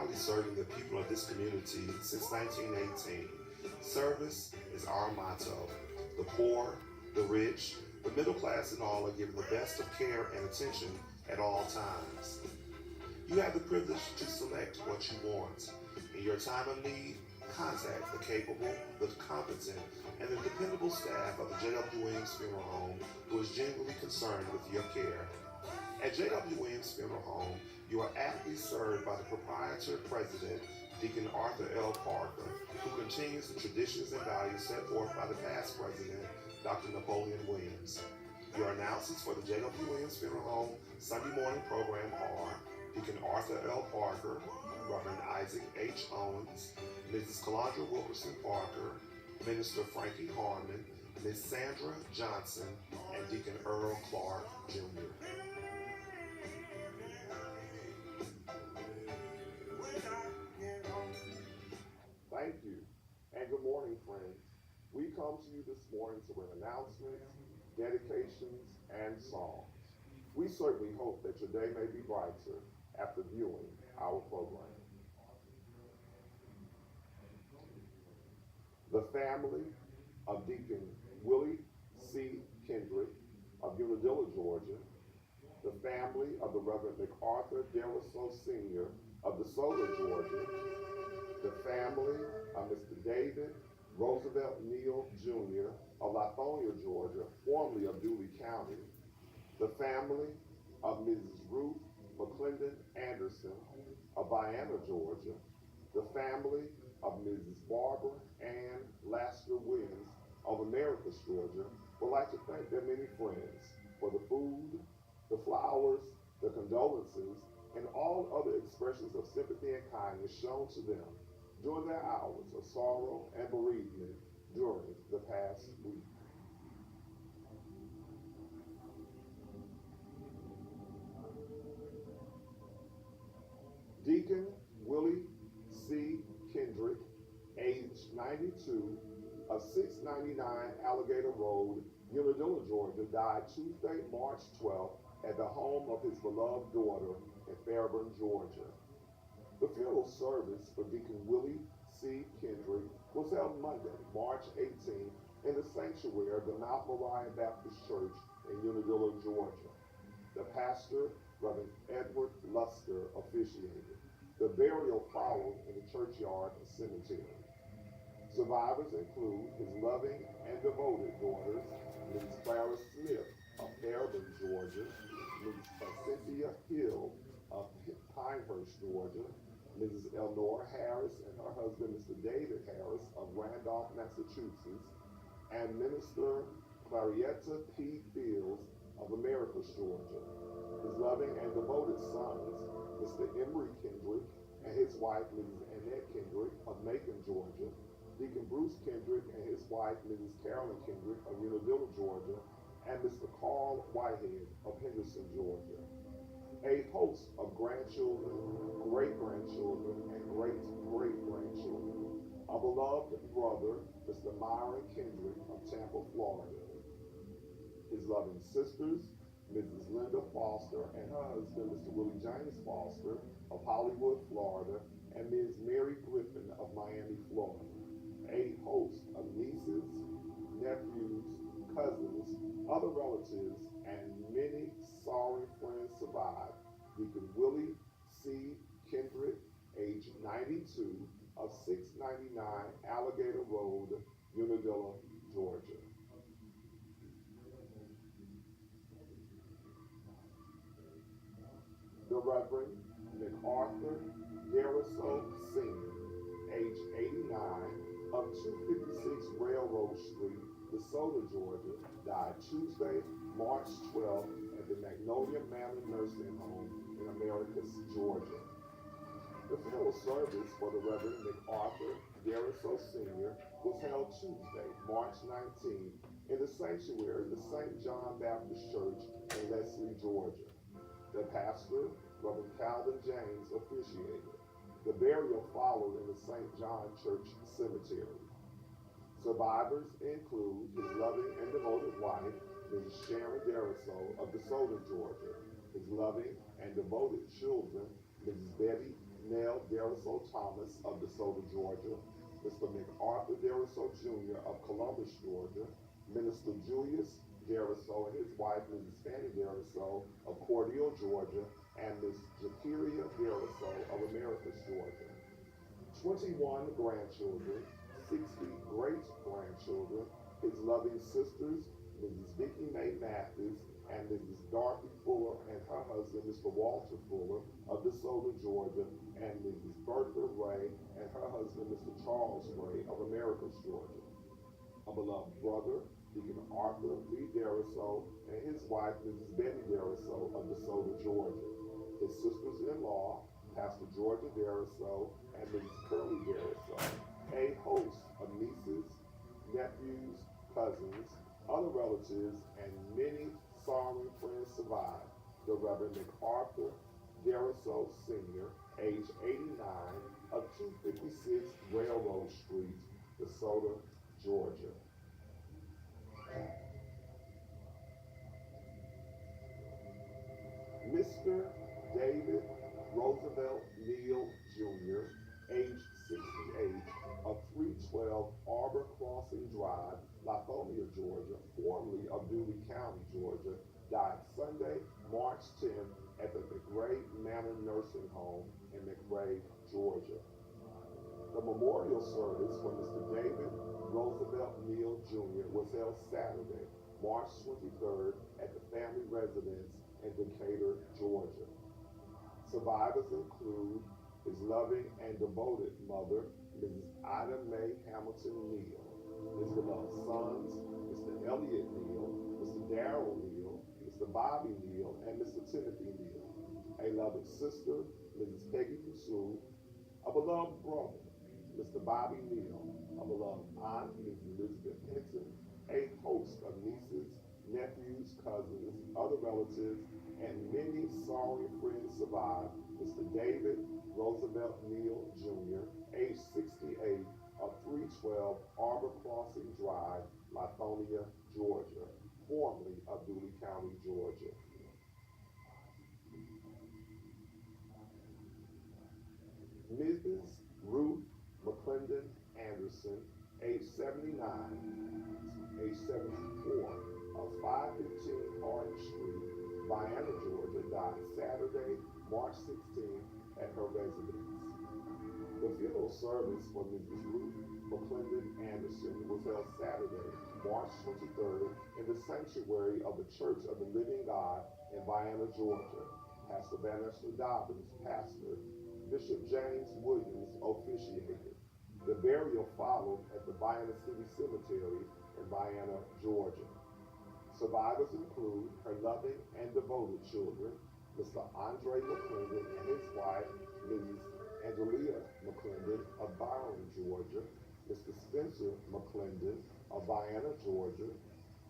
proudly serving the people of this community since 1918. Service is our motto. The poor, the rich, the middle class, and all are given the best of care and attention at all times. You have the privilege to select what you want. In your time of need, contact the capable, the competent, and the dependable staff of the J.W. Williams Funeral Home who is genuinely concerned with your care. At J.W. Williams Funeral Home, you are aptly served by the proprietor president, Deacon Arthur L. Parker, who continues the traditions and values set forth by the past president, Dr. Napoleon Williams. Your announcers for the J.W. Williams Funeral Home Sunday morning program are Deacon Arthur L. Parker, Reverend Isaac H. Owens, Mrs. Calandra Wilkerson Parker, Minister Frankie Harmon, Ms. Sandra Johnson, and Deacon Earl Clark, Jr. Thank you, and good morning, friends. We come to you this morning to bring announcements, dedications, and songs. We certainly hope that your day may be brighter after viewing our program. The family of Deacon Willie C. Kendrick of Unadilla, Georgia, the family of the Reverend MacArthur Deriso Sr. of DeSoto, Georgia, the family of Mr. David Roosevelt Neal Jr. of Lithonia, Georgia, formerly of Dooley County, the family of Mrs. Ruth McClendon Anderson of Vienna, Georgia, the family of Mrs. Barbara Ann Lasker Williams of Americus, Georgia, would like to thank their many friends for the food, the flowers, the condolences, and all other expressions of sympathy and kindness shown to them during their hours of sorrow and bereavement during the past week. Deacon Willie C. Kendrick, age 92, of 699 Alligator Road, Unadilla, Georgia, died Tuesday, March 12th at the home of his beloved daughter in Fairburn, Georgia. The funeral service for Deacon Willie C. Kendrick was held Monday, March 18th, in the sanctuary of the Mount Moriah Baptist Church in Unadilla, Georgia. The pastor, Reverend Edward Luster, officiated. The burial followed in the churchyard cemetery. Survivors include his loving and devoted daughters, Mrs. Clara Smith of Fairburn, Georgia, Mrs. Cynthia Hill of Pinehurst, Georgia, Mrs. Eleanor Harris and her husband, Mr. David Harris of Randolph, Massachusetts, and Minister Clarietta P. Fields of Americus, Georgia. His loving and devoted sons, Mr. Emery Kendrick and his wife, Mrs. Annette Kendrick of Macon, Georgia, Deacon Bruce Kendrick and his wife, Mrs. Carolyn Kendrick of Unadilla, Georgia, and Mr. Carl Whitehead of Henderson, Georgia. A host of grandchildren, great-grandchildren, and great-great-grandchildren. A beloved brother, Mr. Myron Kendrick of Tampa, Florida. His loving sisters, Mrs. Linda Foster and her husband, Mr. Willie James Foster of Hollywood, Florida, and Ms. Mary Griffin of Miami, Florida. A host of nieces, nephews, cousins, other relatives, and many sorry friends survived Deacon Willie C. Kendrick, age 92, of 699 Alligator Road, Unadilla, Georgia. The Reverend MacArthur Deriso Sr., age 89, of 256 Railroad Street, DeSoto, Georgia, died Tuesday, March 12th at the Magnolia Manor Nursing Home in Americus, Georgia. The funeral service for the Reverend MacArthur Deriso Sr. was held Tuesday, March 19th, in the sanctuary of the St. John Baptist Church in Leslie, Georgia. The pastor, Reverend Calvin James, officiated. The burial followed in the St. John Church Cemetery. Survivors include his loving and devoted wife, Mrs. Sharon Deriso of DeSoto, Georgia, his loving and devoted children, Mrs. Betty Nell Dariso Thomas of DeSoto, Georgia, Mr. MacArthur Dariso Jr. of Columbus, Georgia, Minister Julius Dariso and his wife, Mrs. Fanny Dariso of Cordele, Georgia, and Ms. Jakiria Dariso of Americus, Georgia. 21 grandchildren, 60 great-grandchildren, his loving sisters, Mrs. Vicki Mae Mathis and Mrs. Dorothy Fuller and her husband, Mr. Walter Fuller of DeSoto, Georgia, and Mrs. Bertha Ray and her husband, Mr. Charles Ray of Americus, Georgia. A beloved brother, Deacon Arthur Lee Dariso and his wife, Mrs. Betty Dariso of DeSoto, Georgia. His sisters-in-law, Pastor Georgia Dariso and Mrs. Curly Dariso. A host of nieces, nephews, cousins, other relatives, and many sorrowing friends survive. The Reverend MacArthur Dariso Sr., age 89, of 256 Railroad Street, DeSoto, Georgia. Mr. David Roosevelt Neal Jr., age 68, of 312 Arbor Crossing Drive, Lithonia, Georgia, formerly of Dewey County, Georgia, died Sunday, March 10th at the McRae Manor Nursing Home in McRae, Georgia. The memorial service for Mr. David Roosevelt Neal Jr. was held Saturday, March 23rd at the family residence in Decatur, Georgia. Survivors include his loving and devoted mother, Mrs. Ida Mae Hamilton Neal, his beloved sons, Mr. Elliot Neal, Mr. Darrell Neal, Mr. Bobby Neal, and Mr. Timothy Neal, a loving sister, Mrs. Peggy Pursue, a beloved brother, Mr. Bobby Neal, a beloved aunt, Mrs. Elizabeth Hinton, a host of nieces, nephews, cousins, other relatives, and many sorrowing friends survive. Mr. David Roosevelt Neal Jr., age 68, of 312 Arbor Crossing Drive, Lithonia, Georgia, formerly of Dewey County, Georgia. Mrs. Ruth McClendon Anderson, age 79, age 74, of 515 Hardin Street, Vienna, Georgia, died Saturday, March 16th at her residence. The funeral service for Mrs. Ruth McClendon Anderson was held Saturday, March 23rd in the sanctuary of the Church of the Living God in Vienna, Georgia. Pastor Bannister Dobbins, pastor. Bishop James Williams officiated. The burial followed at the Vienna City Cemetery in Vienna, Georgia. Survivors include her loving and devoted children, Mr. Andre McClendon and his wife, Mrs. Angelia McClendon of Byron, Georgia, Mr. Spencer McClendon of Vienna, Georgia,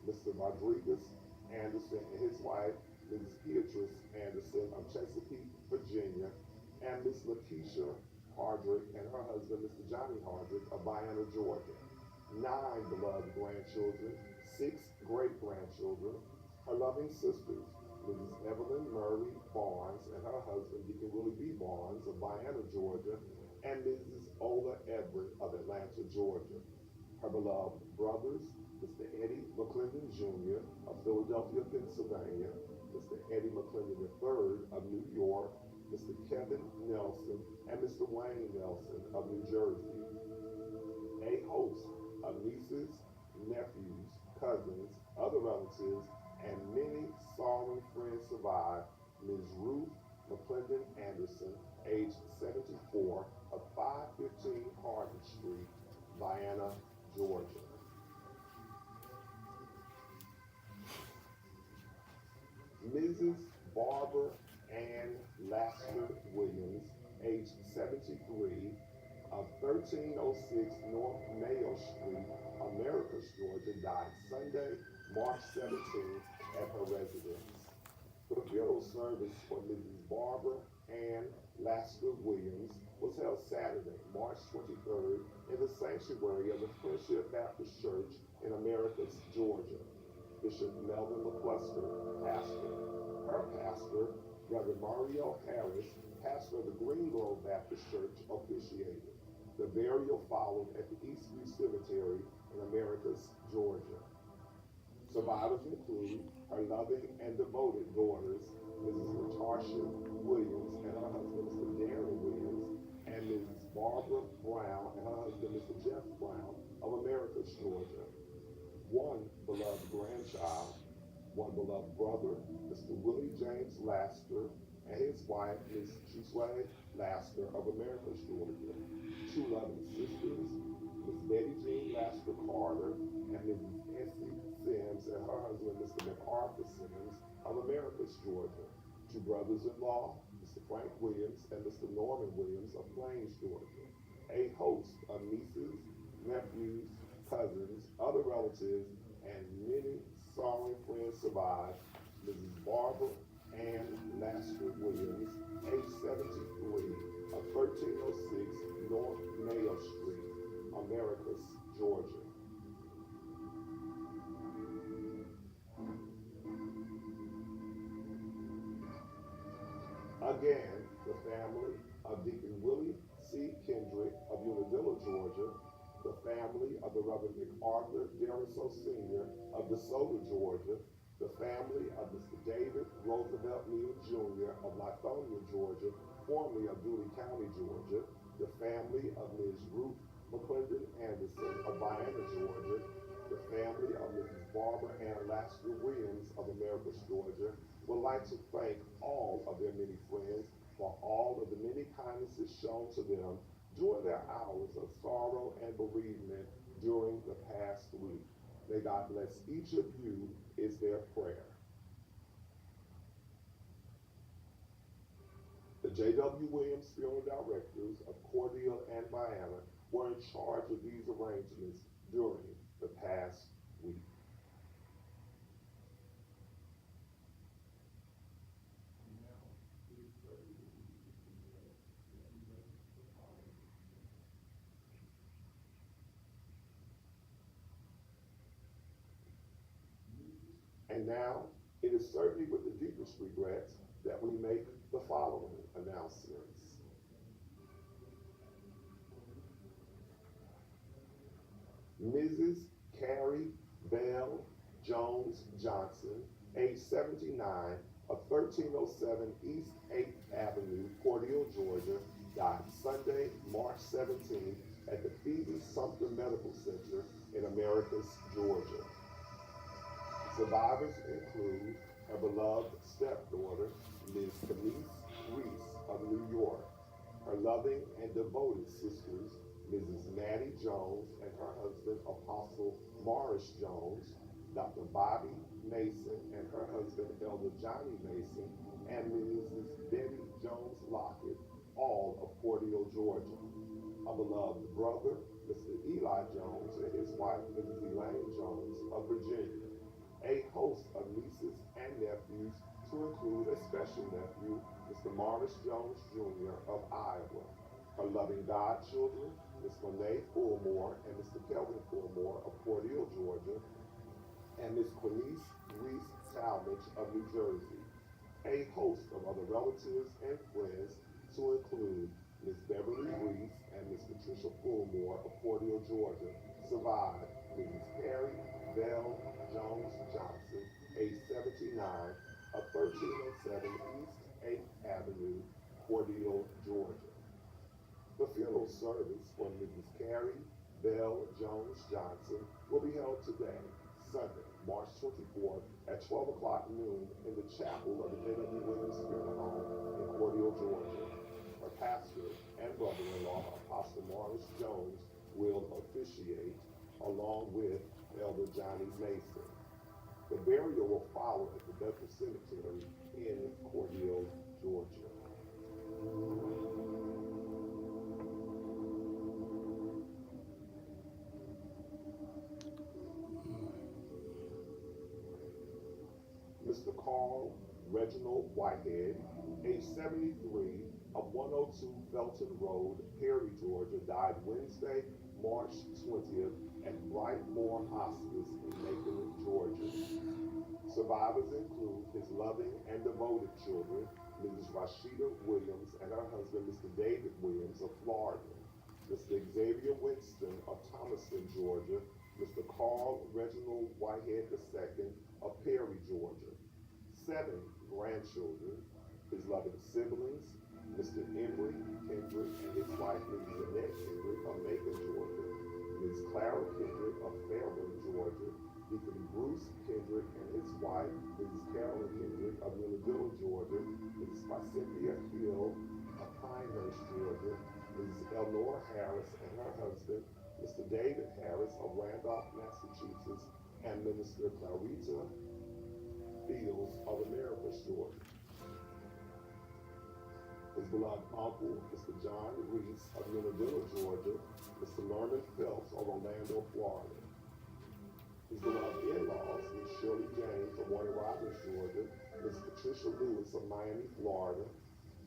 Mr. Rodriguez Anderson and his wife, Mrs. Beatrice Anderson of Chesapeake, Virginia, and Miss Lakeisha Hardrick and her husband, Mr. Johnny Hardrick of Vienna, Georgia. 9 beloved grandchildren, 6 great-grandchildren, her loving sisters, Mrs. Evelyn Murray Barnes and her husband, Deacon Willie B. Barnes of Vienna, Georgia, and Mrs. Ola Everett of Atlanta, Georgia. Her beloved brothers, Mr. Eddie McClendon Jr. of Philadelphia, Pennsylvania, Mr. Eddie McClendon III of New York, Mr. Kevin Nelson, and Mr. Wayne Nelson of New Jersey. A host of nieces, nephews, cousins, other relatives, and many sorrowing friends survive. Ms. Ruth McClendon Anderson, age 74, of 515 Hardin Street, Vienna, Georgia. Mrs. Barbara Ann Lasker Williams, age 73, of 1306 North Mayo Street, Americus, Georgia, died Sunday, March 17th at her residence. The funeral service for Mrs. Barbara Ann Lasker Williams was held Saturday, March 23rd in the sanctuary of the Friendship Baptist Church in Americus, Georgia. Bishop Melvin McCluster, pastor. Her pastor, Reverend Mario Harris, pastor of the Green Grove Baptist Church, officiated. The burial followed at the Eastview Cemetery in Americus, Georgia. Survivors include her loving and devoted daughters, Mrs. Natasha Williams and her husband, Mr. Darren Williams, and Mrs. Barbara Brown and her husband, Mr. Jeff Brown of Americus, Georgia. One beloved grandchild, one beloved brother, Mr. Willie James Laster, and his wife, Ms. Jwwilliams of Americus, Georgia. Two loving sisters, Ms. Betty Jean Laster Carter and Mrs. Essie Sims and her husband, Mr. MacArthur Sims of Americus, Georgia. Two brothers-in-law, Mr. Frank Williams and Mr. Norman Williams of Plains, Georgia. A host of nieces, nephews, cousins, other relatives, and many sorrowing friends survive. Mrs. Barbara Ann Laster Williams, age 73, of 1306 North Mayo Street, Americus, Georgia. Again, the family of Deacon Willie C. Kendrick of Unadilla, Georgia, the family of the Reverend MacArthur Deriso Sr. of DeSoto, Georgia, the family of Mr. David Roosevelt Neal Jr. of Lithonia, Georgia, formerly of Dooley County, Georgia, the family of Ms. Ruth McClendon Anderson of Vienna, Georgia, the family of Mrs. Barbara Ann Laster Williams of Americus, Georgia, would like to thank all of their many friends for all of the many kindnesses shown to them during their hours of sorrow and bereavement during the past week. May God bless each of you is their prayer. The J.W. Williams Funeral Directors of Cordele and Vienna were in charge of these arrangements during the past week. And now, it is certainly with the deepest regret that we make the following announcements. Mrs. Carrie Bell Jones Johnson, age 79, of 1307 East 8th Avenue, Cordele, Georgia, died Sunday, March 17th at the Phoebe Sumter Medical Center in Americus, Georgia. Survivors include her beloved stepdaughter, Ms. Denise Reese of New York, her loving and devoted sisters, Mrs. Maddie Jones and her husband, Apostle Morris Jones, Dr. Bobby Mason and her husband, Elder Johnny Mason, and Mrs. Betty Jones Lockett, all of Cordele, Georgia. A beloved brother, Mr. Eli Jones, and his wife, Mrs. Elaine Jones of Virginia. A host of nieces and nephews, to include a special nephew, Mr. Morris Jones Jr. of Iowa. Her loving godchildren, Ms. Monet Fulmore and Mr. Kelvin Fulmore of Cordele, Georgia, and Ms. Quinice Reese Talmadge of New Jersey. A host of other relatives and friends, to include Ms. Beverly Reese and Ms. Patricia Fulmore of Cordele, Georgia, survived. Mrs. Carrie Bell Jones Johnson, age 79, of 1307 East 8th Avenue, Cordele, Georgia. The funeral service for Mrs. Carrie Bell Jones Johnson will be held today, Sunday, March 24th at 12 o'clock noon in the chapel of the J.W. Williams Funeral Home in Cordele, Georgia. Her pastor and brother-in-law, Apostle Morris Jones, will officiate along with Elder Johnny Mason. The burial will follow at the Bethel Cemetery in Cordele, Georgia. Mr. Carl Reginald Whitehead, age 73, of 102 Felton Road, Perry, Georgia, died Wednesday, March 20th at Brightmore Hospice in Macon, Georgia. Survivors include his loving and devoted children, Mrs. Rashida Williams and her husband, Mr. David Williams of Florida. Mr. Xavier Winston of Thomaston, Georgia. Mr. Carl Reginald Whitehead II of Perry, Georgia. 7 grandchildren, his loving siblings, Mr. Emory Kendrick and his wife, Mrs. Annette Kendrick of Macon, Georgia. Ms. Clara Kendrick of Fairburn, Georgia. Deacon Bruce Kendrick and his wife, Mrs. Carolyn Kendrick of Unadilla, Georgia. Mrs. Cynthia Hill of Pinehurst, Georgia. Mrs. Eleanor Harris and her husband, Mr. David Harris of Randolph, Massachusetts, and Minister Clarita Fields of Americus, Georgia. His beloved uncle, Mr. John Reese of Unadilla, Georgia. Mr. Lerman Phelps of Orlando, Florida. His beloved in-laws, Ms. Shirley James of Warner Robins, Georgia. Ms. Patricia Lewis of Miami, Florida.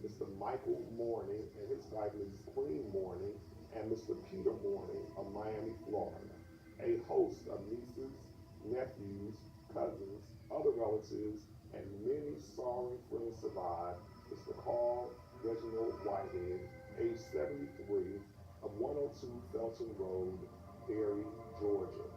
Mr. Michael Mourning and his wife, Mrs. Queen Mourning, and Mr. Peter Mourning of Miami, Florida. A host of nieces, nephews, cousins, other relatives, and many sorrowing friends survive. Mr. Carl Reginald Whitehead, age 73, of 102 Felton Road, Perry, Georgia.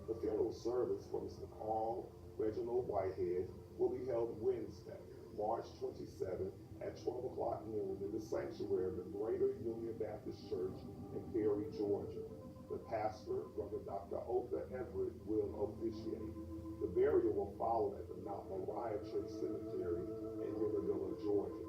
The funeral service for Mr. Carl Reginald Whitehead will be held Wednesday, March 27 at 12 o'clock noon in the sanctuary of the Greater Union Baptist Church in Perry, Georgia. The pastor, Reverend Dr. Otha Everett, will officiate. The burial will follow at the Mount Moriah Church Cemetery in Unadilla, Georgia.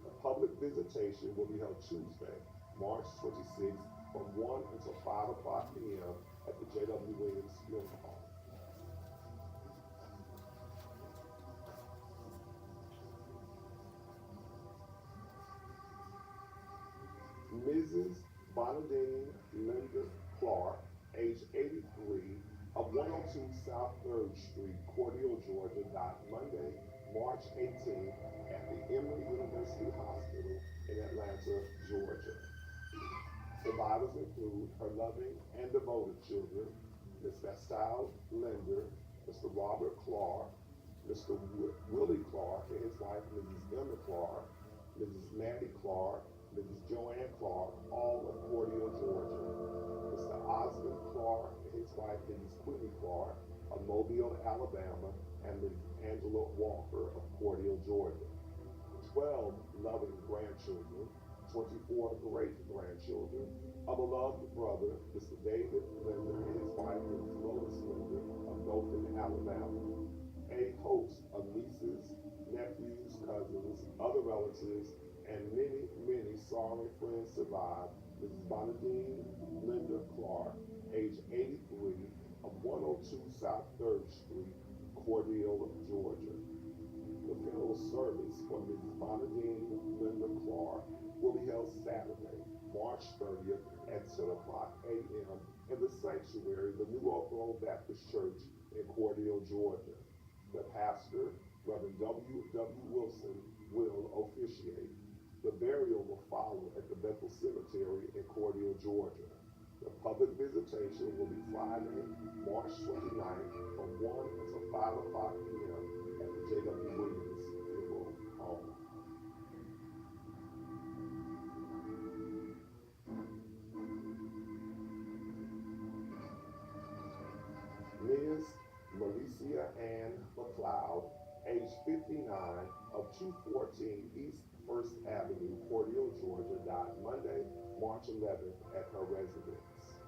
A public visitation will be held Tuesday, March 26th from 1 until 5 o'clock p.m. at the Jwwilliams Funeral Home. Mrs. Bonadine Linda Clark, age 83, of 102 South 3rd Street, Cordele, Georgia, died Monday, March 18th at the Emory University Hospital in Atlanta, Georgia. Survivors include her loving and devoted children, Ms. Bastille Linder, Mr. Robert Clark, Mr. Willie Clark and his wife, Mrs. Emma Clark, Mrs. Maddie Clark, Mrs. Joanne Clark, all of Cordele, Georgia. Mr. Osmond Clark and his wife, Mrs. Quinnie Clark, of Mobile, Alabama, and Mrs. Angela Walker of Cordele, Georgia. 12 loving grandchildren, 24 great-grandchildren, a beloved brother, Mr. David Linder and his wife, Mrs. Lois Linder of Dothan, Alabama. A host of nieces, nephews, cousins, other relatives, and many, many sorrowing friends survive. Mrs. Bonadine Linda Clark, age 83, of 102 South 3rd Street, Cordele, Georgia. The funeral service for Mrs. Bonadine Linda Clark will be held Saturday, March 30th at 10 o'clock a.m. in the sanctuary of the New Oak Grove Baptist Church in Cordele, Georgia. The pastor, Reverend W.W. Wilson, will officiate. The burial will follow at the Bethel Cemetery in Cordele, Georgia. The public visitation will be Friday, March 29th from 1 until 5 o'clock p.m. at the Jwwilliams Funeral Home. Ms. Malicia Ann McLeod, age 59, of 214 East 1st Avenue, Cordele, Georgia, died Monday, March 11th at her residence.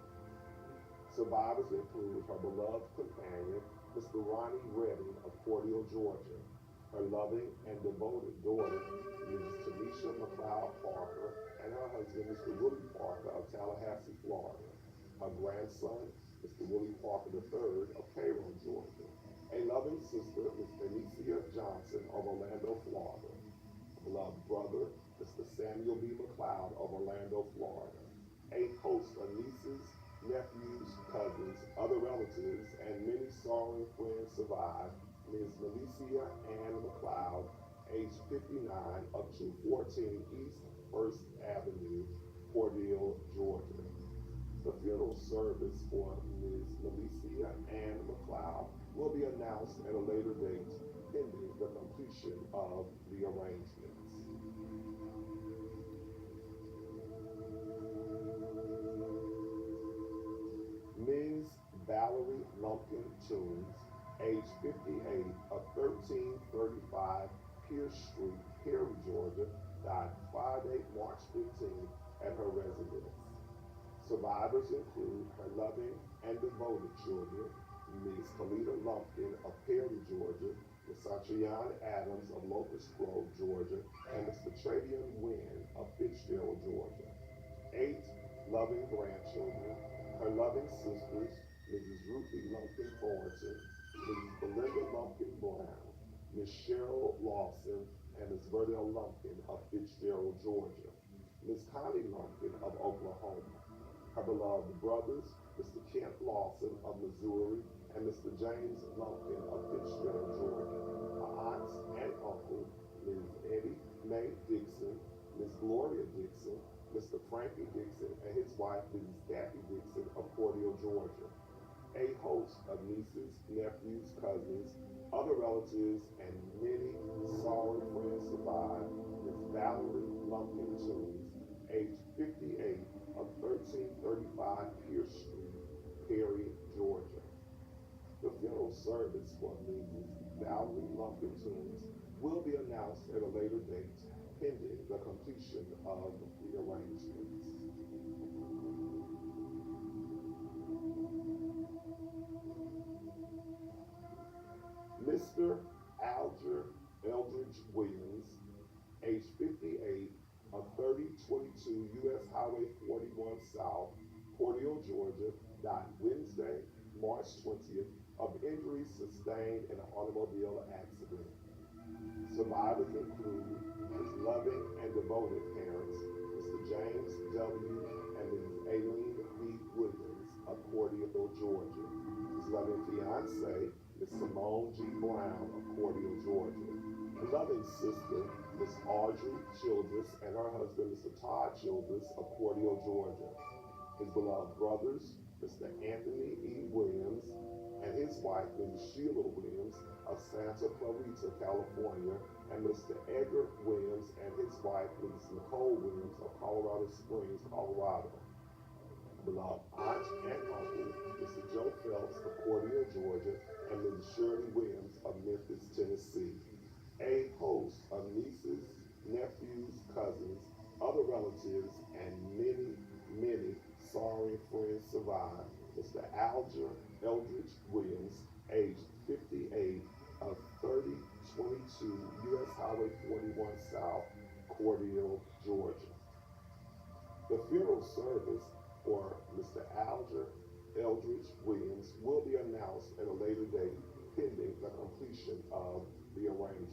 Survivors include her beloved companion, Mr. Ronnie Redding of Cordele, Georgia, her loving and devoted daughter, Mrs. Tanisha McLeod Parker, and her husband, Mr. Willie Parker of Tallahassee, Florida, her grandson, Mr. Willie Parker III of Cairo, Georgia, a loving sister, Ms. Benicia Johnson of Orlando, Florida, a beloved brother, Mr. Samuel B. McLeod of Orlando, Florida, a host of nieces, nephews, cousins, other relatives, and many sorrowing friends survive. Ms. Malicia Ann McLeod, age 59, of 214 East 1st Avenue, Cordele, Georgia. The funeral service for Ms. Malicia Ann McLeod will be announced at a later date pending the completion of the arrangements. Ms. Valerie Lumpkin Toombs, age 58, of 1335 Pierce Street, Perry, Georgia, died Friday, March 15th at her residence. Survivors include her loving and devoted children, Ms. Kalita Lumpkin of Perry, Georgia, Ms. Satriana Adams of Locust Grove, Georgia, and Mr. Travian Wynn of Fitzgerald, Georgia. 8 loving grandchildren, her loving sisters, Mrs. Ruthie Lumpkin Thornton, Mrs. Belinda Lumpkin Brown, Ms. Cheryl Lawson, and Ms. Verdell Lumpkin of Fitzgerald, Georgia, Ms. Connie Lumpkin of Oklahoma, her beloved brothers, Mr. Kent Lawson of Missouri, and Mr. James Lumpkin of Fitzgerald, Georgia, her aunts and uncle, Ms. Eddie Mae Dixon, Ms. Gloria Dixon, Mr. Frankie Dixon, and his wife, Mrs. Daffy Dixon of Cordele, Georgia. A host of nieces, nephews, cousins, other relatives, and many sorry friends survive Ms. Valerie Lumpkin Toombs, age 58, of 1335 Pierce Street, Perry, Georgia. The funeral service for Mrs. Valerie Lumpkin Toombs will be announced at a later date, pending the completion of the arrangements. Mr. Alger Eldridge Williams, age 58, of 3022 U.S. Highway 41 South, Cordele, Georgia, died Wednesday, March 20th, of injuries sustained in an automobile accident. Survivors include his loving and devoted parents, Mr. James W. and Mrs. Aileen B. Williams of Cordele, Georgia, his loving fiancée, Ms. Simone G. Brown of Cordele, Georgia, his loving sister, Ms. Audrey Childress, and her husband, Mr. Todd Childress of Cordele, Georgia, his beloved brothers, Mr. Anthony E. Williams, and his wife, Mrs. Sheila Williams of Santa Clarita, California, and Mr. Edgar Williams and his wife, Mrs. Nicole Williams of Colorado Springs, Colorado. Beloved aunt and uncle, Mr. Joe Phelps of Cordele, Georgia, and Mrs. Shirley Williams of Memphis, Tennessee. A host of nieces, nephews, cousins, other relatives, and many, many sorry friends survive Mr. Alger Eldridge Williams, age 58, of 3022 U.S. Highway 41 South, Cordele, Georgia. The funeral service for Mr. Alger Eldridge Williams will be announced at a later date, pending the completion of the arrangements.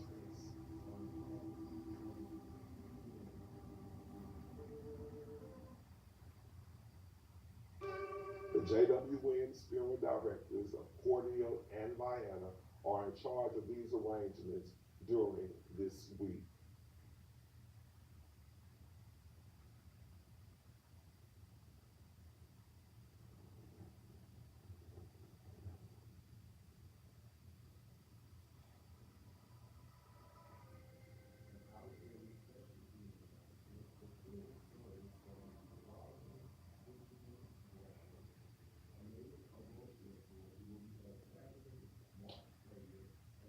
The J.W. Williams Funeral Directors of Cordele and Vienna are in charge of these arrangements during this week.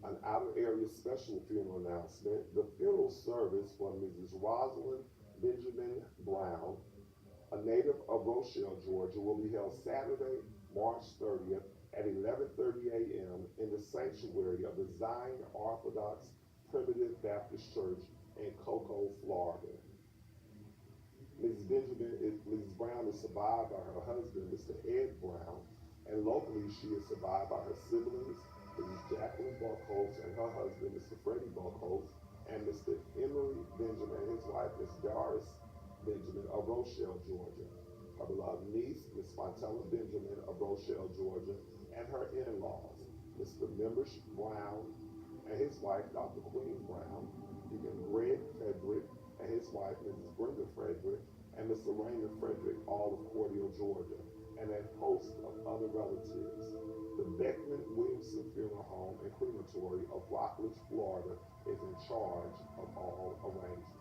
An out-of-area special funeral announcement. The funeral service for Mrs. Rosalind Benjamin Brown, a native of Rochelle, Georgia, will be held Saturday, March 30th at 11:30 a.m. in the sanctuary of the Zion Orthodox Primitive Baptist Church in Cocoa, Florida. Mrs. Brown is survived by her husband, Mr. Ed Brown, and locally she is survived by her siblings, Mrs. Jacqueline Buckholz and her husband, Mr. Freddie Buckholz, and Mr. Emery Benjamin and his wife, Ms. Doris Benjamin of Rochelle, Georgia, her beloved niece, Ms. Fontella Benjamin of Rochelle, Georgia, and her in-laws, Mr. Membersh Brown and his wife, Dr. Queen Brown, Deacon Greg Frederick and his wife, Mrs. Brenda Frederick, and Mr. Raymond Frederick, all of Cordele, Georgia. and a host of other relatives. The Beckman Williamson Funeral Home and Crematory of Rockledge, Florida is in charge of all arrangements.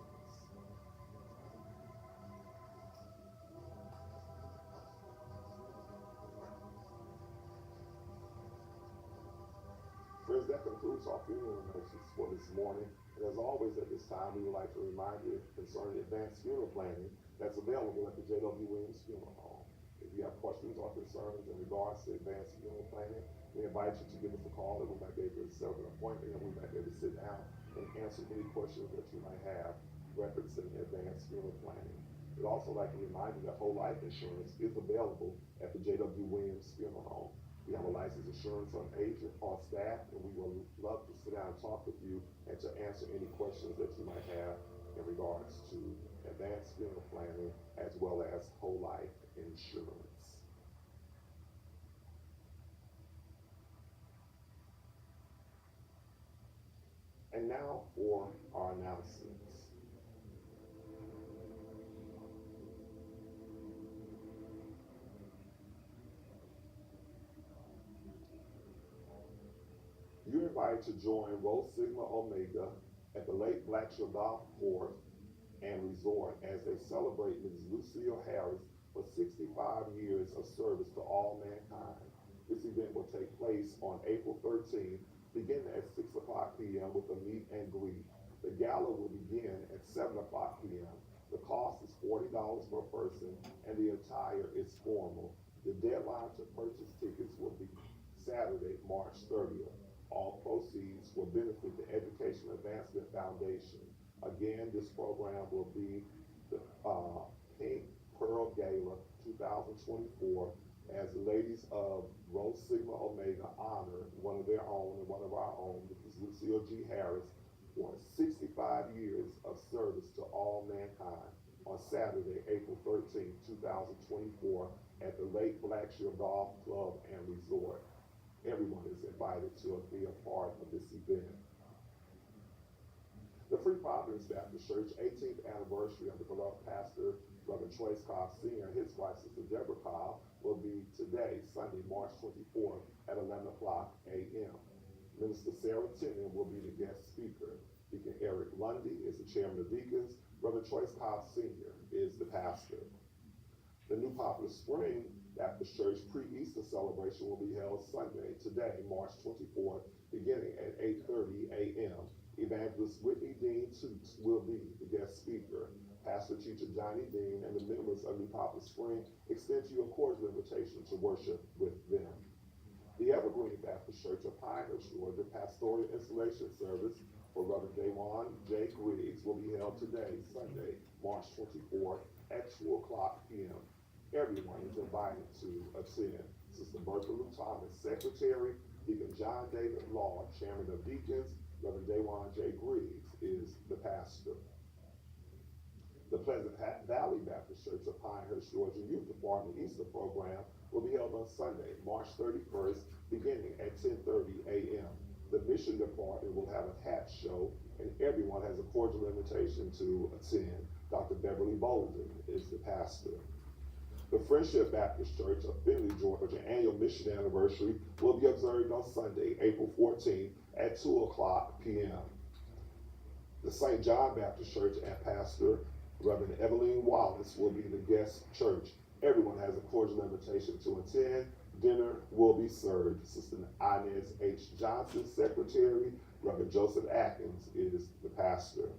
Friends, that concludes our funeral announcements for this morning. And as always, at this time, we would like to remind you concerning advanced funeral planning that's available at the Jwwilliams Funeral Home. If you have questions or concerns in regards to advanced funeral planning, we invite you to give us a call, and we might be able to set up an appointment, and we might be able to sit down and answer any questions that you might have referencing advanced funeral planning. We'd also like to remind you that whole life insurance is available at the Jwwilliams Funeral Home. We have a licensed insurance agent on staff, and we will love to sit down and talk with you and to answer any questions that you might have in regards to advanced funeral planning as well as whole life insurance. And now for our announcements. You're invited to join Rho Sigma Omega at the Lake Blackshill Golf Course and Resort as they celebrate Ms. Lucille Harris for 65 years of service to all mankind. This event will take place on April 13th, beginning at 6 o'clock p.m. with a meet and greet. The gala will begin at 7 o'clock p.m. The cost is $40 per person, and the attire is formal. The deadline to purchase tickets will be Saturday, March 30th. All proceeds will benefit the Education Advancement Foundation. Again, this program will be the Pink Pearl Gala 2024 as the ladies of Rho Sigma Omega honor one of their own and one of our own, Mrs. Lucille G. Harris, for 65 years of service to all mankind on Saturday, April 13th, 2024 at the Lake Blackshill Golf Club and Resort. Everyone is invited to be a part of this event. The Free Providence Baptist Church 18th anniversary of the beloved pastor, Reverend Troyce Cobb Sr. and his wife, Sister Deborah Cobb, will be today, Sunday, March 24th at 11 o'clock a.m. Minister Sarah Tennant will be the guest speaker. Deacon Eric Lundy is the chairman of deacons. Reverend Troyce Cobb Sr. is the pastor. The New Poplar Spring Baptist Church pre-Easter celebration will be held Sunday, today, March 24th, beginning at 8:30 a.m. Evangelist Whitney Dean Toots will be the guest speaker. Pastor Teacher Johnny Dean and the members of New Poplar Spring extend to you a cordial invitation to worship with them. The Evergreen Baptist Church of Pinehurst, Georgia, pastoral installation service for Reverend Dawan J. Griggs will be held today, Sunday, March 24th at 2 o'clock p.m. Everyone is invited to attend. Sister Bertha Lou Thomas, Secretary. Deacon John David Law, Chairman of Deacons. Reverend Dawan J. Griggs is the pastor. The Pleasant Valley Baptist Church of Pinehurst, Georgia Youth Department Easter program will be held on Sunday, March 31st, beginning at 10:30 a.m. The Mission Department will have a hat show, and everyone has a cordial invitation to attend. Dr. Beverly Bolden is the pastor. The Friendship Baptist Church of Findlay, Georgia annual mission anniversary will be observed on Sunday, April 14th at 2 o'clock p.m. The St. John Baptist Church and Pastor Reverend Evelyn Wallace will be the guest church. Everyone has a cordial invitation to attend. Dinner will be served. Sister Inez H. Johnson, Secretary. Reverend Joseph Atkins is the pastor.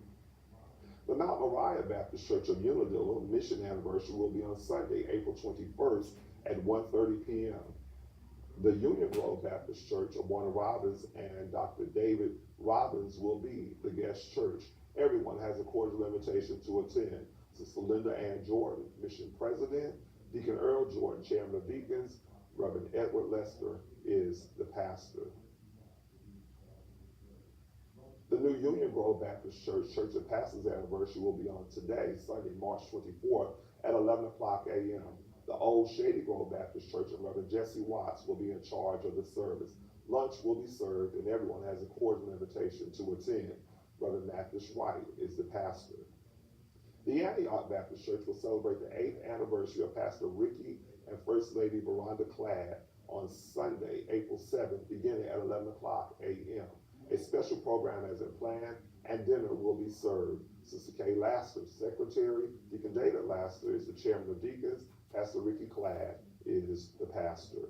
The Mount Moriah Baptist Church of Unadilla mission anniversary will be on Sunday, April 21st at 1:30 p.m. The Union Grove Baptist Church of Warner Robins and Dr. David Robbins will be the guest church. Everyone has a cordial invitation to attend. Sister Linda Ann Jordan, Mission President. Deacon Earl Jordan, Chairman of Deacons. Reverend Edward Lester is the pastor. The new Union Grove Baptist Church Church of Pastors anniversary will be on today, Sunday, March 24th at 11 o'clock a.m. The Old Shady Grove Baptist Church of Reverend Jesse Watts will be in charge of the service. Lunch will be served, and everyone has a cordial invitation to attend. Reverend Matthew White is the pastor. The Antioch Baptist Church will celebrate the 8th anniversary of Pastor Ricky and First Lady Veranda Cladd on Sunday, April 7th, beginning at 11 o'clock a.m. A special program has been planned, and dinner will be served. Sister Kay Laster, Secretary. Deacon David Laster is the Chairman of Deacons. Pastor Ricky Cladd is the pastor.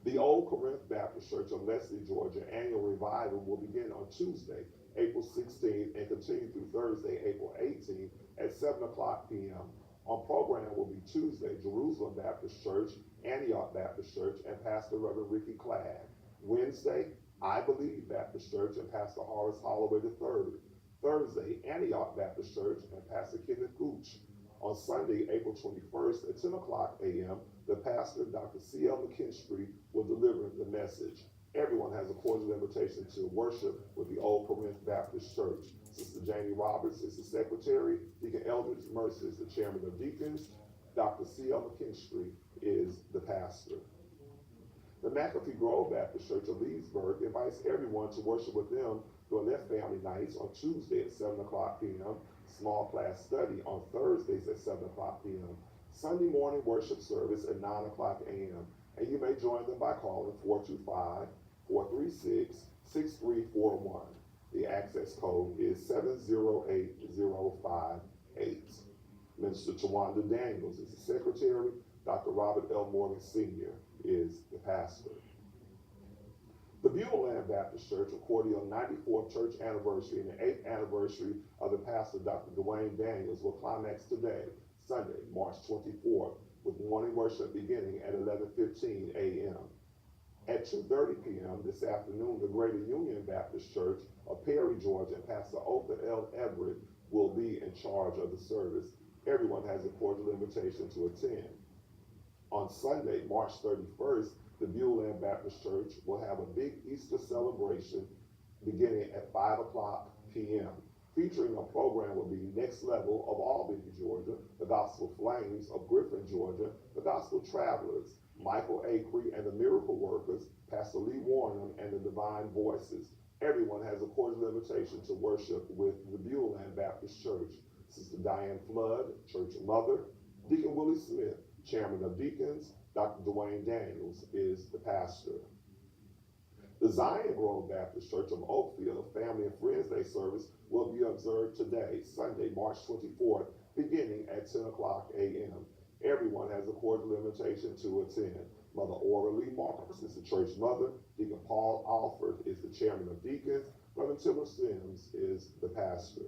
The Old Corinth Baptist Church of Leslie, Georgia annual revival will begin on Tuesday, April 16th, and continue through Thursday, April 18th at 7 o'clock p.m. On program will be Tuesday, Jerusalem Baptist Church, Antioch Baptist Church, and Pastor Reverend Ricky Cladd. Wednesday, I Believe Baptist Church and Pastor Horace Holloway III. Thursday, Antioch Baptist Church and Pastor Kenneth Gooch. On Sunday, April 21st at 10 o'clock a.m., the pastor, Dr. C.L. McKinstry, will deliver the message. Everyone has a cordial invitation to worship with the Old Corinth Baptist Church. Sister Jamie Roberts is the secretary. Deacon Eldridge Mercer is the chairman of deacons. Dr. C.L. McKinstry is the pastor. The McAfee Grove Baptist Church of Leesburg invites everyone to worship with them during their family nights on Tuesday at 7 o'clock p.m., small class study on Thursdays at 7 o'clock p.m., Sunday morning worship service at 9 o'clock a.m., and you may join them by calling 425-436-6341. The access code is 708058. Minister Tawanda Daniels is the secretary. Dr. Robert L. Morgan Sr. is the pastor. The Beulah Land Baptist Church recording on 94th church anniversary and the 8th anniversary of the pastor, Dr. Dwayne Daniels, will climax today, Sunday, March 24th, with morning worship beginning at 11:15 a.m. At 2:30 p.m. this afternoon, the Greater Union Baptist Church of Perry, Georgia, and Pastor Otha L. Everett will be in charge of the service. Everyone has a cordial invitation to attend. On Sunday, March 31st, the Beulah Land Baptist Church will have a big Easter celebration beginning at 5 o'clock p.m. Featuring a program will be Next Level of Albany, Georgia, the Gospel Flames of Griffin, Georgia, the Gospel Travelers, Michael Acree and the Miracle Workers, Pastor Lee Warnham and the Divine Voices. Everyone has a cordial invitation to worship with the Beulah Land Baptist Church. Sister Diane Flood, Church Mother. Deacon Willie Smith, Chairman of Deacons. Dr. Dwayne Daniels is the pastor. The Zion Grove Baptist Church of Oakfield Family and Friends Day service will be observed today, Sunday, March 24th, beginning at 10 o'clock a.m. Everyone has a cordial invitation to attend. Mother Ora Lee Marks is the church mother. Deacon Paul Alford is the chairman of deacons. Reverend Tiller Sims is the pastor.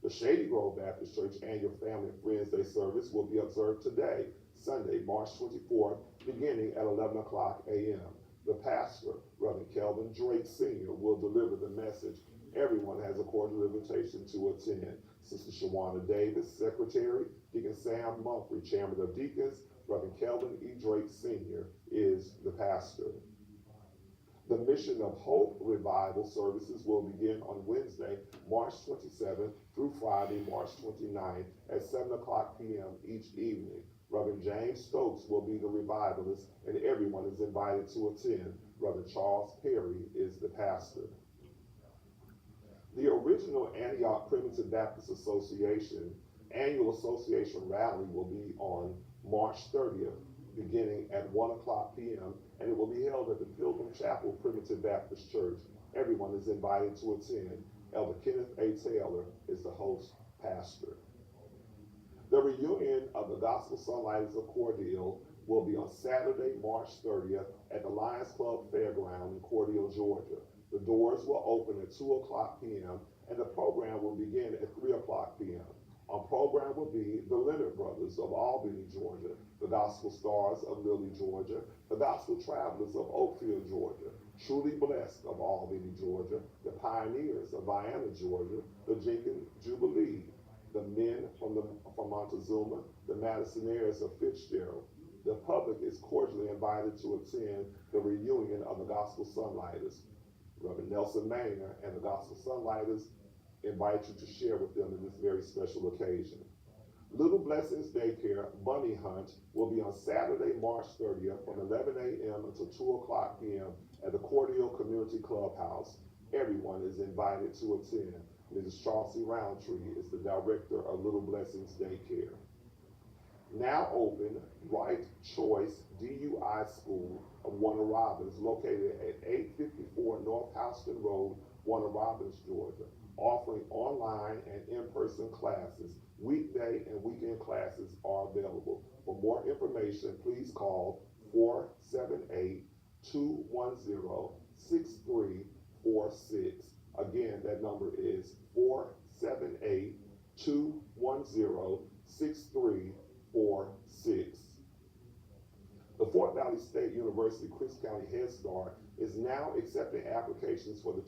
The Shady Grove Baptist Church Annual Family and Friends Day service will be observed today, Sunday, March 24th, beginning at 11 o'clock a.m. The pastor, Reverend Kelvin Drake Sr., will deliver the message. Everyone has a cordial invitation to attend. Sister Shawana Davis, Secretary. Deacon Sam Mumphrey, Chairman of Deacons. Reverend Kelvin E. Drake Sr. is the pastor. The Mission of Hope Revival services will begin on Wednesday, March 27th through Friday, March 29th at 7 o'clock p.m. each evening. Reverend James Stokes will be the revivalist, and everyone is invited to attend. Reverend Charles Perry is the pastor. The original Antioch Primitive Baptist Association annual association rally will be on March 30th, beginning at 1 o'clock p.m., and it will be held at the Pilgrim Chapel Primitive Baptist Church. Everyone is invited to attend. Elder Kenneth A. Taylor is the host pastor. The reunion of the Gospel Sunlighters of Cordele will be on Saturday, March 30th at the Lions Club Fairground in Cordele, Georgia. The doors will open at 2 o'clock p.m. and the program will begin at 3 o'clock p.m. On program will be the Leonard Brothers of Albany, Georgia, the Gospel Stars of Lilly, Georgia, the Gospel Travelers of Oakfield, Georgia, Truly Blessed of Albany, Georgia, the Pioneers of Vienna, Georgia, the Jenkins Jubilee, the men from Montezuma, the Madisoners of Fitzgerald. The public is cordially invited to attend the reunion of the Gospel Sunlighters. Reverend Nelson Maynor and the Gospel Sunlighters invite you to share with them in this very special occasion. Little Blessings Daycare Bunny Hunt will be on Saturday, March 30th from 11 a.m. until 2 o'clock p.m. at the Cordele Community Clubhouse. Everyone is invited to attend. Mrs. Chauncey Roundtree is the director of Little Blessings Daycare. Now open, Right Choice DUI School of Warner Robins, located at 854 North Houston Road, Warner Robins, Georgia, offering online and in-person classes. Weekday and weekend classes are available. For more information, please call 478-210-6346. Again, that number is 478-210-6346. The Fort Valley State University Chris County Head Start is now accepting applications for the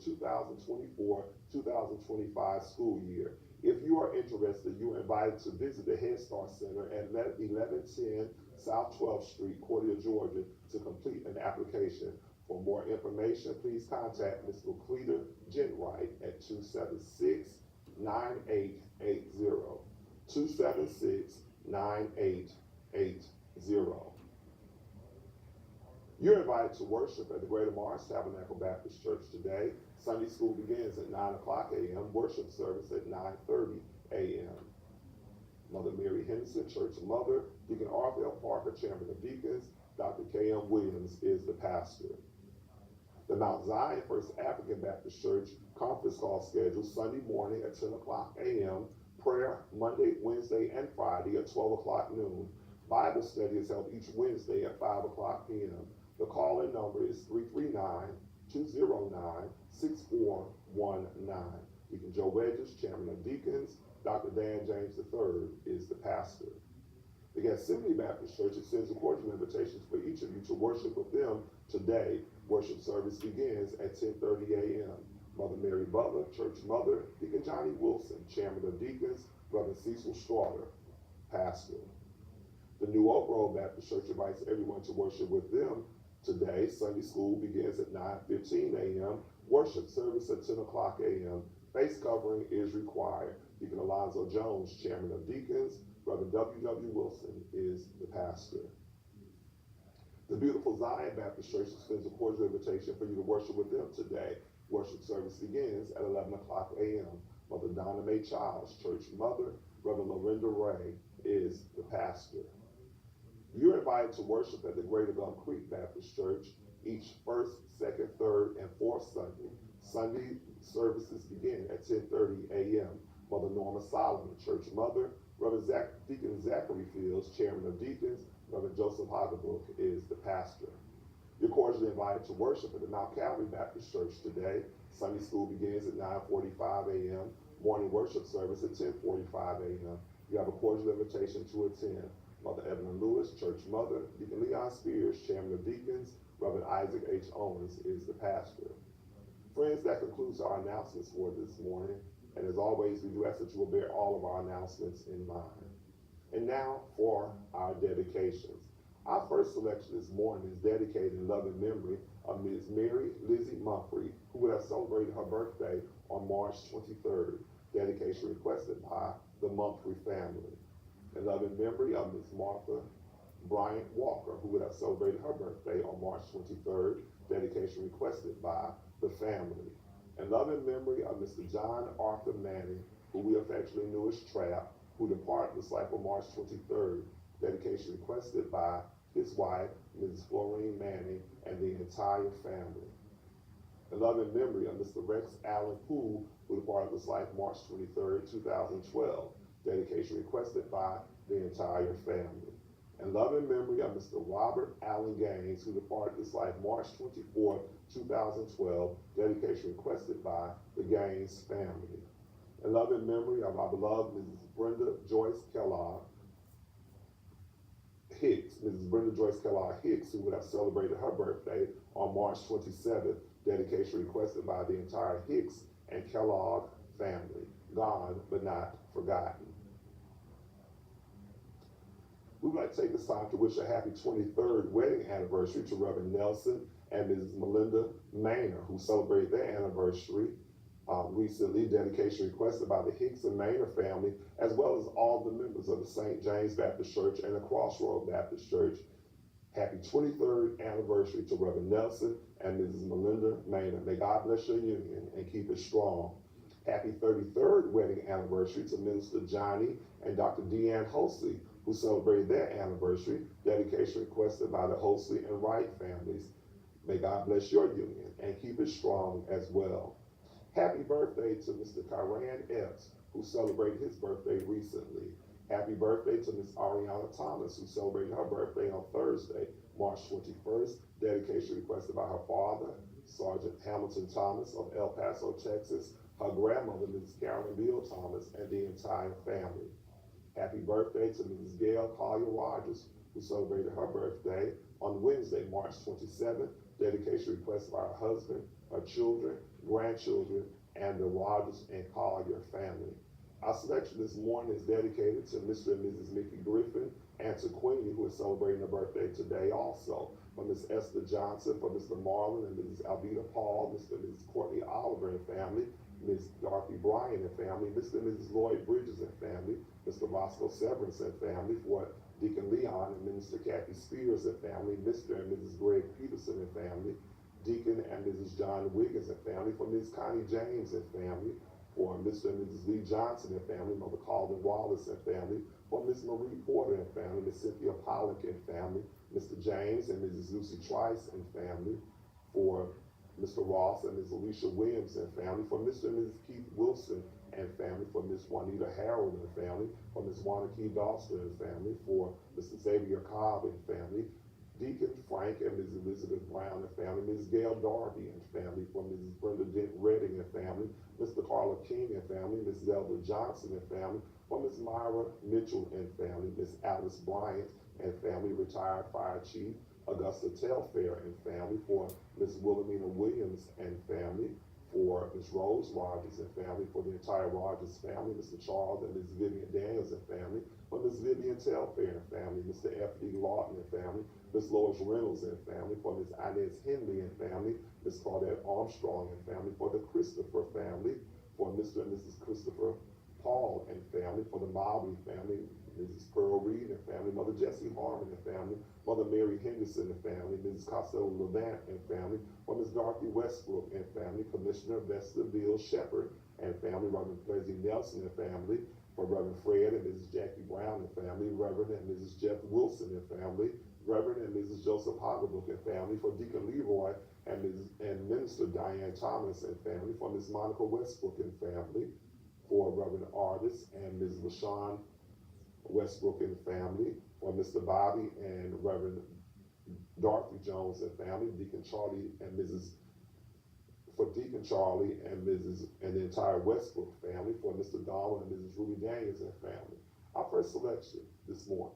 2024-2025 school year. If you are interested, you are invited to visit the Head Start Center at 1110 South 12th Street, Cordia, Georgia, to complete an application. For more information, please contact Ms. Laquita Jenwright at 276-9880. 276-9880. You're invited to worship at the Greater Mars Tabernacle Baptist Church today. Sunday school begins at 9 o'clock a.m., worship service at 9:30 a.m. Mother Mary Henderson, Church Mother, Deacon Arthur L. Parker, Chairman of Deacons, Dr. Jwwilliams is the pastor. The Mount Zion First African Baptist Church conference call scheduled Sunday morning at 10 o'clock a.m., prayer Monday, Wednesday, and Friday at 12 o'clock noon. Bible study is held each Wednesday at 5 o'clock p.m. The call-in number is 339-209-6419. Deacon Joe Wedges, Chairman of Deacons. Dr. Dan James III is the pastor. The Gethsemane Baptist Church extends a cordial invitation for each of you to worship with them today. Worship service begins at 10:30 a.m. Mother Mary Butler, Church Mother, Deacon Johnny Wilson, Chairman of Deacons, Brother Cecil Straughter, pastor. The New Oak Grove Baptist Church invites everyone to worship with them today. Sunday school begins at 9:15 a.m. Worship service at 10 o'clock a.m. Face covering is required. Deacon Alonzo Jones, Chairman of Deacons. Brother W.W. Wilson is the pastor. The beautiful Zion Baptist Church extends a cordial invitation for you to worship with them today. Worship service begins at 11 o'clock a.m. Mother Donna Mae Childs, Church Mother, Reverend Lorinda Ray is the pastor. You're invited to worship at the Greater Gum Creek Baptist Church each first, second, third, and fourth Sunday. Sunday services begin at 10:30 a.m. Mother Norma Solomon, Church Mother, Reverend Deacon Zachary Fields, Chairman of Deacons, Reverend Joseph Hogabrook is the pastor. You're cordially invited to worship at the Mount Calvary Baptist Church today. Sunday school begins at 9:45 a.m. Morning worship service at 10:45 a.m. You have a cordial invitation to attend. Mother Evelyn Lewis, Church Mother, Deacon Leon Spears, Chairman of Deacons, Reverend Isaac H. Owens is the pastor. Friends, that concludes our announcements for this morning. And as always, we do ask that you will bear all of our announcements in mind. And now for our dedications. Our first selection this morning is dedicated in loving memory of Ms. Mary Lizzie Mumphrey, who would have celebrated her birthday on March 23rd. Dedication requested by the Mumphrey family. In loving memory of Ms. Martha Bryant Walker, who would have celebrated her birthday on March 23rd. Dedication requested by the family. In loving memory of Mr. John Arthur Manning, who we affectionately knew as Trap, who departed this life on March 23rd. Dedication requested by his wife, Mrs. Florine Manning, and the entire family. In loving memory of Mr. Rex Allen Poole, who departed this life March 23rd, 2012. Dedication requested by the entire family. In loving memory of Mr. Robert Allen Gaines, who departed this life March 24th, 2012. Dedication requested by the Gaines family. In loving memory of our beloved Mrs. Brenda Joyce Kellogg Hicks, Mrs. Brenda Joyce Kellogg Hicks, who would have celebrated her birthday on March 27th. Dedication requested by the entire Hicks and Kellogg family. Gone but not forgotten. We'd like to take this time to wish a happy 23rd wedding anniversary to Reverend Nelson and Mrs. Melinda Maynor, who celebrated their anniversary recently. Dedication requested by the Hicks and Maynor family, as well as all the members of the St. James Baptist Church and the Crossroad Baptist Church. Happy 23rd anniversary to Reverend Nelson and Mrs. Melinda Maynor. May God bless your union and keep it strong. Happy 33rd wedding anniversary to Minister Johnny and Dr. Deanne Holsey, who celebrated their anniversary. Dedication requested by the Holsey and Wright families. May God bless your union and keep it strong as well. Happy birthday to Mr. Kyran Epps, who celebrated his birthday recently. Happy birthday to Ms. Ariana Thomas, who celebrated her birthday on Thursday, March 21st. Dedication requested by her father, Sergeant Hamilton Thomas of El Paso, Texas, her grandmother, Mrs. Karen Bill Thomas, and the entire family. Happy birthday to Mrs. Gail Collier Rogers, who celebrated her birthday on Wednesday, March 27th. Dedication requested by her husband, her children, grandchildren, and the Rogers and Collier family. Our selection this morning is dedicated to Mr. and Mrs. Mickey Griffin and to Queenie, who is celebrating her birthday today also. For Ms. Esther Johnson, for Mr. Marlon and Mrs. Alvita Paul, Mr. and Mrs. Courtney Oliver and family, Ms. Dorothy Bryan and family, Mr. and Mrs. Lloyd Bridges and family, Mr. Roscoe Severance and family, for Deacon Leon and Minister Kathy Spears and family, Mr. and Mrs. Greg Peterson and family, Deacon and Mrs. John Wiggins and family, for Ms. Connie James and family, for Mr. and Mrs. Lee Johnson and family, Mother Calvin Wallace and family, for Ms. Marie Porter and family, Ms. Cynthia Pollock and family, Mr. James and Mrs. Lucy Trice and family, for Mr. Ross and Ms. Alicia Williams and family, for Mr. and Mrs. Keith Wilson and family, for Ms. Juanita Harold and family, for Ms. Juana Key Dawson and family, for Mr. Xavier Cobb and family, Deacon Frank and Ms. Elizabeth Brown and family, Ms. Gail Darby and family, for Mrs. Brenda Dent Redding and family, Mr. Carla King and family, Ms. Zelda Johnson and family, for Ms. Myra Mitchell and family, Ms. Alice Bryant and family, retired fire chief Augusta Telfair and family, for Ms. Wilhelmina Williams and family, for Ms. Rose Rogers and family, for the entire Rogers family, Mr. Charles and Ms. Vivian Daniels and family, for Ms. Vivian Telfair and family, Mr. F.D. Lawton and family, Ms. Lois Reynolds and family, for Ms. Inez Henley and family, Ms. Claudette Armstrong and family, for the Christopher family, for Mr. and Mrs. Christopher Paul and family, for the Mowry family, Mrs. Pearl Reed and family, Mother Jessie Harmon and family, Mother Mary Henderson and family, Mrs. Costello Levant and family, for Ms. Dorothy Westbrook and family, Commissioner Vesta Bill Shepherd and family, Reverend Plessy Nelson and family, for Reverend Fred and Mrs. Jackie Brown and family, Reverend and Mrs. Jeff Wilson and family, Reverend and Mrs. Joseph Hogglebrook and family, for Deacon Leroy and Minister Diane Thomas and family, for Ms. Monica Westbrook and family, for Reverend Artis and Ms. LaShawn Westbrook and family, for Mr. Bobby and Reverend Dorothy Jones and family, Deacon Charlie and Mrs. for Deacon Charlie and Mrs. and the entire Westbrook family, for Mr. Donald and Mrs. Ruby Daniels and family. Our first selection this morning.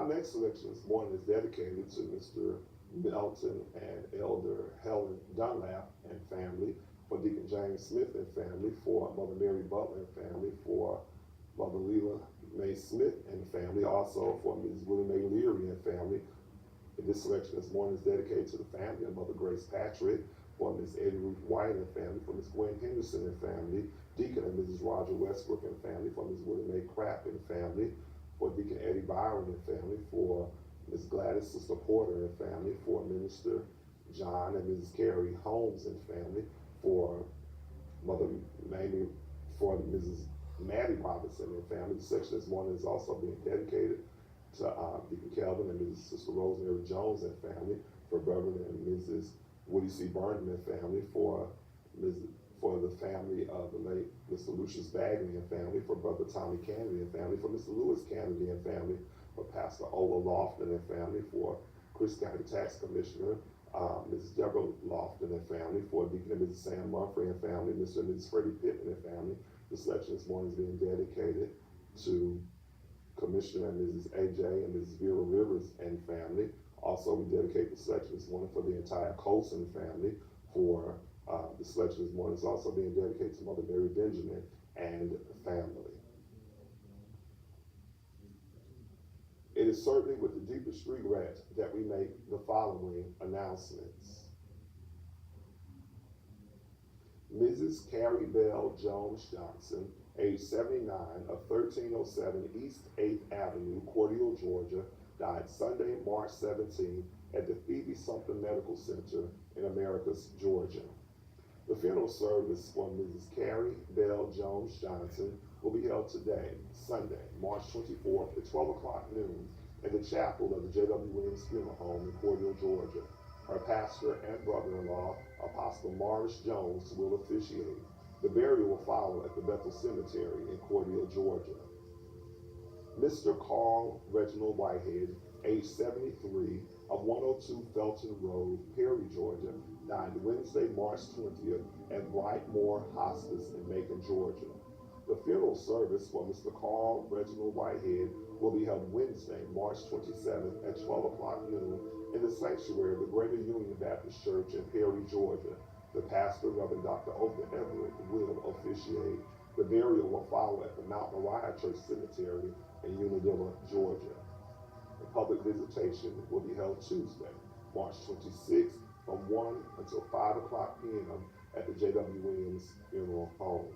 Our next selection this morning is dedicated to Mr. Melton and Elder Helen Dunlap and family, for Deacon James Smith and family, for Mother Mary Butler and family, for Mother Leela Mae Smith and family, also for Mrs. Willie Mae Leary and family. This selection this morning is dedicated to the family of Mother Grace Patrick, for Miss Eddie Ruth White and family, for Miss Gwen Henderson and family, Deacon and Mrs. Roger Westbrook and family, for Miss Willie Mae Crapp and family, for Deacon Eddie Byron and family, for Miss Gladys Sister Porter and family, for Minister John and Mrs. Carrie Holmes and family, for Mother Mamie, for Mrs. Maddie Robinson and family. The section this morning is also being dedicated to Deacon Kelvin and Mrs. Sister Rosemary Jones and family, for Reverend and Mrs. Woody C. Burnham and family, for the family of the late Mr. Lucius Bagley and family, for Brother Tommy Kennedy and family, for Mr. Lewis Kennedy and family, for Pastor Ola Lofton and family, for Chris County Tax Commissioner Mrs. Deborah Lofton and family, for Deacon and Mrs. Sam Murphy and family, Mr. and Mrs. Freddie Pittman and family. The selection this morning is being dedicated to Commissioner and Mrs. AJ and Mrs. Vera Rivers and family. Also, we dedicate the selection this morning for the entire Colson family. For the selection this morning is also being dedicated to Mother Mary Benjamin and family. It is certainly with the deepest regret that we make the following announcements. Mrs. Carrie Bell Jones Johnson, age 79, of 1307 East 8th Avenue, Cordial, Georgia, died Sunday, March 17, at the Phoebe Sumter Medical Center in Americus, Georgia. The funeral service for Mrs. Carrie Bell Jones Johnson will be held today, Sunday, March 24th at 12 o'clock noon in the chapel of the Jwwilliams Funeral Home in Cordial, Georgia. Her pastor and brother-in-law, Apostle Morris Jones, will officiate. The burial will follow at the Bethel Cemetery in Cordial, Georgia. Mr. Carl Reginald Whitehead, age 73, of 102 Felton Road, Perry, Georgia, died Wednesday, March 20th at Brightmoor Hospice in Macon, Georgia. The funeral service for Mr. Carl Reginald Whitehead will be held Wednesday, March 27th at 12 o'clock noon in the sanctuary of the Greater Union Baptist Church in Perry, Georgia. The pastor, Reverend Dr. Oprah Everett, will officiate. The burial will follow at the Mount Moriah Church Cemetery in Unadilla, Georgia. The public visitation will be held Tuesday, March 26th from 1 until 5 o'clock p.m. at the Jwwilliams Funeral Home.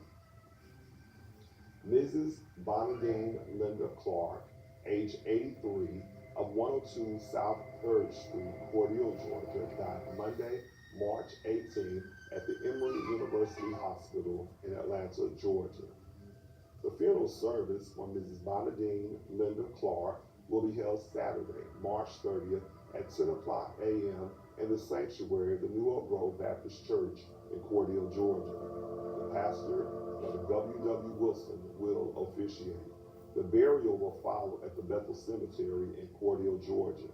Mrs. Bonadine Linda Clark, age 83, of 102 South 3rd Street, Cordial, Georgia, died Monday, March 18th at the Emory University Hospital in Atlanta, Georgia. The funeral service for Mrs. Bonadine Linda Clark will be held Saturday, March 30th at 10 o'clock a.m. in the sanctuary of the New Oak Grove Baptist Church in Cordial, Georgia. The pastor, Brother W.W. Wilson, will officiate. The burial will follow at the Bethel Cemetery in Cordial, Georgia.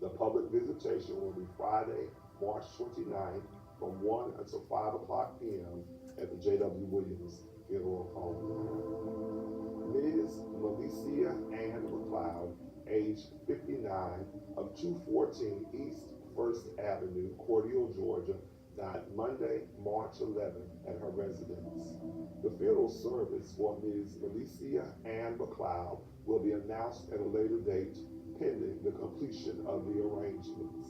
The public visitation will be Friday, March 29th from 1 until 5 o'clock p.m. at the Jwwilliams Funeral Home. Ms. Melicia Ann McLeod, age 59, of 214 East 1st Avenue, Cordial, Georgia, died Monday, March 11th at her residence. The funeral service for Ms. Melicia Ann McLeod will be announced at a later date, pending the completion of the arrangements.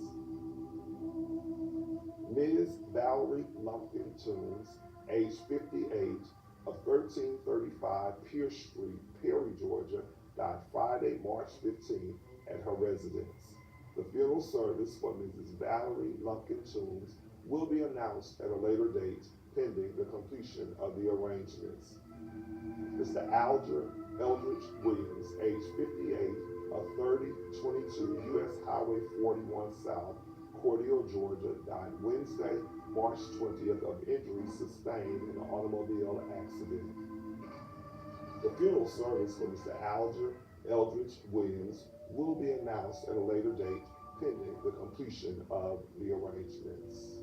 Ms. Valerie Lumpkin Toombs, age 58, of 1335 Pierce Street, Perry, Georgia, died Friday, March 15th at her residence. The funeral service for Mrs. Valerie Lumpkin Toombs will be announced at a later date, pending the completion of the arrangements. Mr. Alger Eldridge Williams, age 58, of 3022 U.S. Highway 41 South, Cordial, Georgia, died Wednesday, March 20th of injuries sustained in an automobile accident. The funeral service for Mr. Alger Eldridge Williams will be announced at a later date, pending the completion of the arrangements.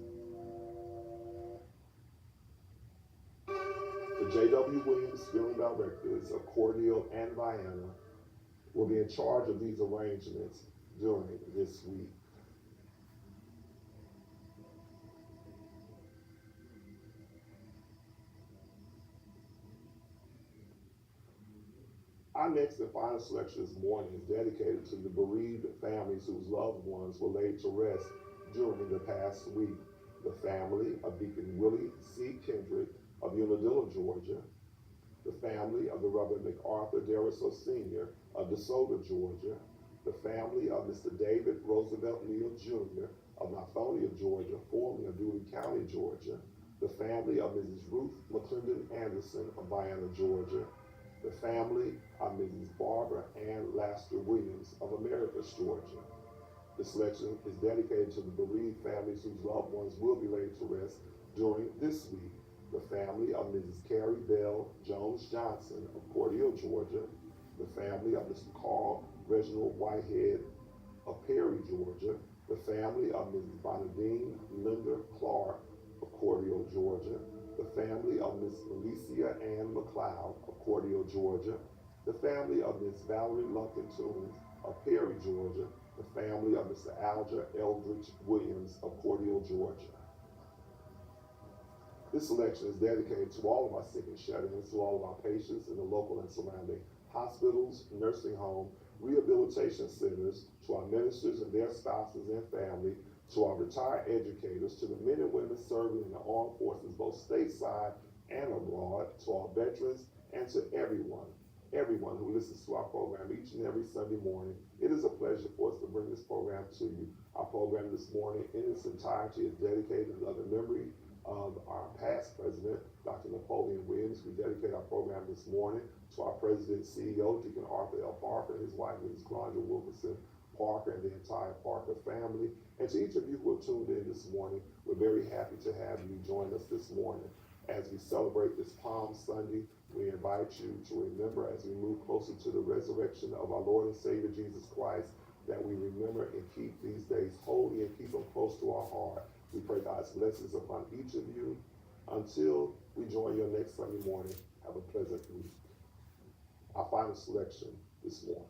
The Jwwilliams Funeral Directors of Cordial and Vienna will be in charge of these arrangements during this week. Our next and final selection this morning is dedicated to the bereaved families whose loved ones were laid to rest during the past week. The family of Deacon Willie C. Kendrick of Unadilla, Georgia. The family of the Reverend MacArthur Deriso Sr. of DeSoto, Georgia. The family of Mr. David Roosevelt Neal Jr. of Lithonia, Georgia, formerly of Dooley County, Georgia. The family of Mrs. Ruth McClendon Anderson of Vienna, Georgia. The family of Mrs. Barbara Ann Laster Williams of Americus, Georgia. The selection is dedicated to the bereaved families whose loved ones will be laid to rest during this week. The family of Mrs. Carrie Bell Jones Johnson of Cordele, Georgia. The family of Mr. Carl Reginald Whitehead of Perry, Georgia. The family of Mrs. Bonadine Linda Clark of Cordele, Georgia. The family of Miss Alicia Ann McLeod of Cordele, Georgia. The family of Miss Valerie Lunkin Toombs of Perry, Georgia. The family of Mr. Alger Eldridge Williams of Cordele, Georgia. This selection is dedicated to all of our sick and shut-ins, to all of our patients in the local and surrounding hospitals, nursing homes, rehabilitation centers, to our ministers and their spouses and family, to our retired educators, to the men and women serving in the armed forces, both stateside and abroad, to our veterans, and to everyone who listens to our program each and every Sunday morning. It is a pleasure for us to bring this program to you. Our program this morning in its entirety is dedicated in loving memory of our past president, Dr. Napoleon Williams. We dedicate our program this morning to our president and CEO, Deacon Arthur L. Parker, his wife, Mrs. Glenda Wilkerson Parker, and the entire Parker family. And to each of you who have tuned in this morning, we're very happy to have you join us this morning. As we celebrate this Palm Sunday, we invite you to remember, as we move closer to the resurrection of our Lord and Savior Jesus Christ, that we remember and keep these days holy and keep them close to our heart. We pray God's blessings upon each of you. Until we join you next Sunday morning, have a pleasant week. Our final selection this morning.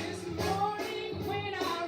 This morning when I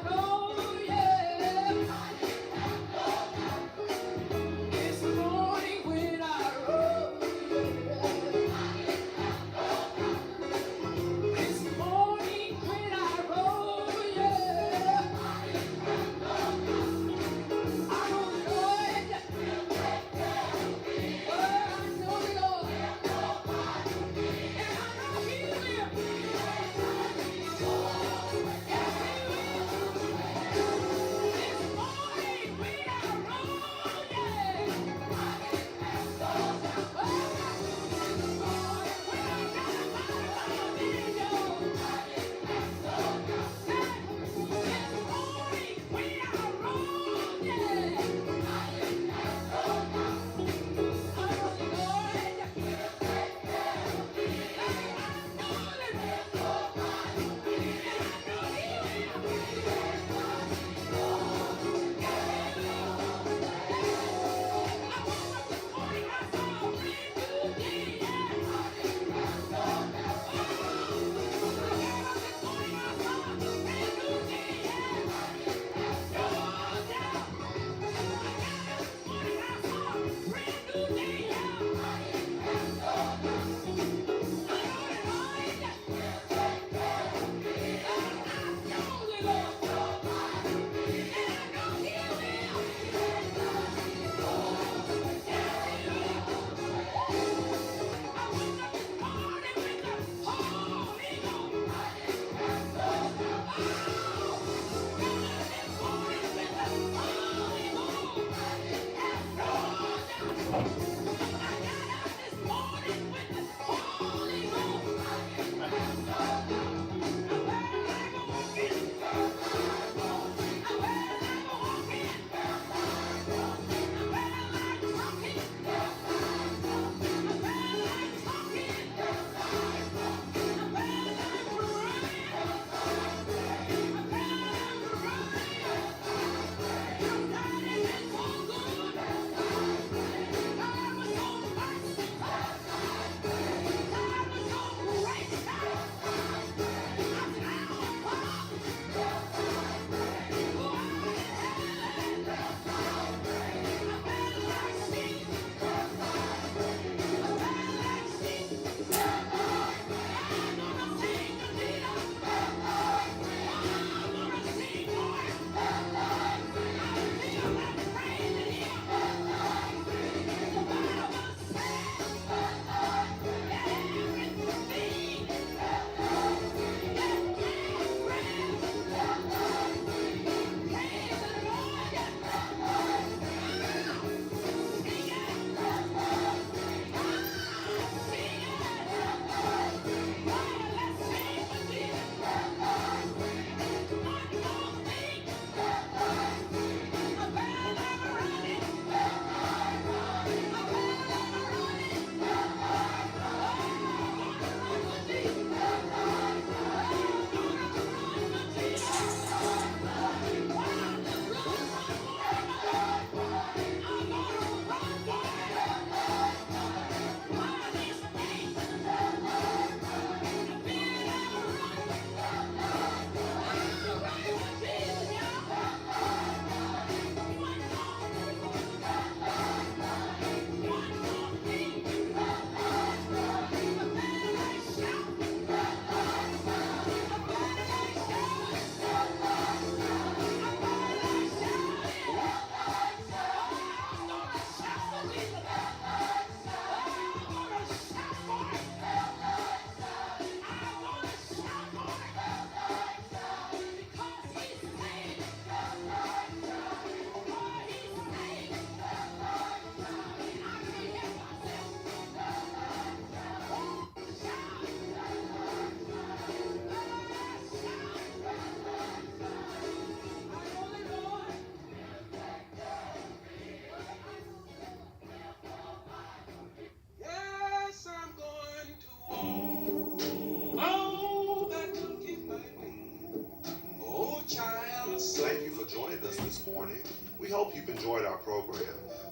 Thank you for joining us this morning. We hope you've enjoyed our program.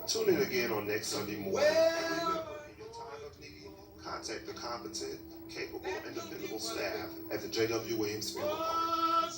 Tune in again on next Sunday morning. And remember, in your time of need, contact the competent, capable, and dependable staff at the J.W. Williams Funeral Home.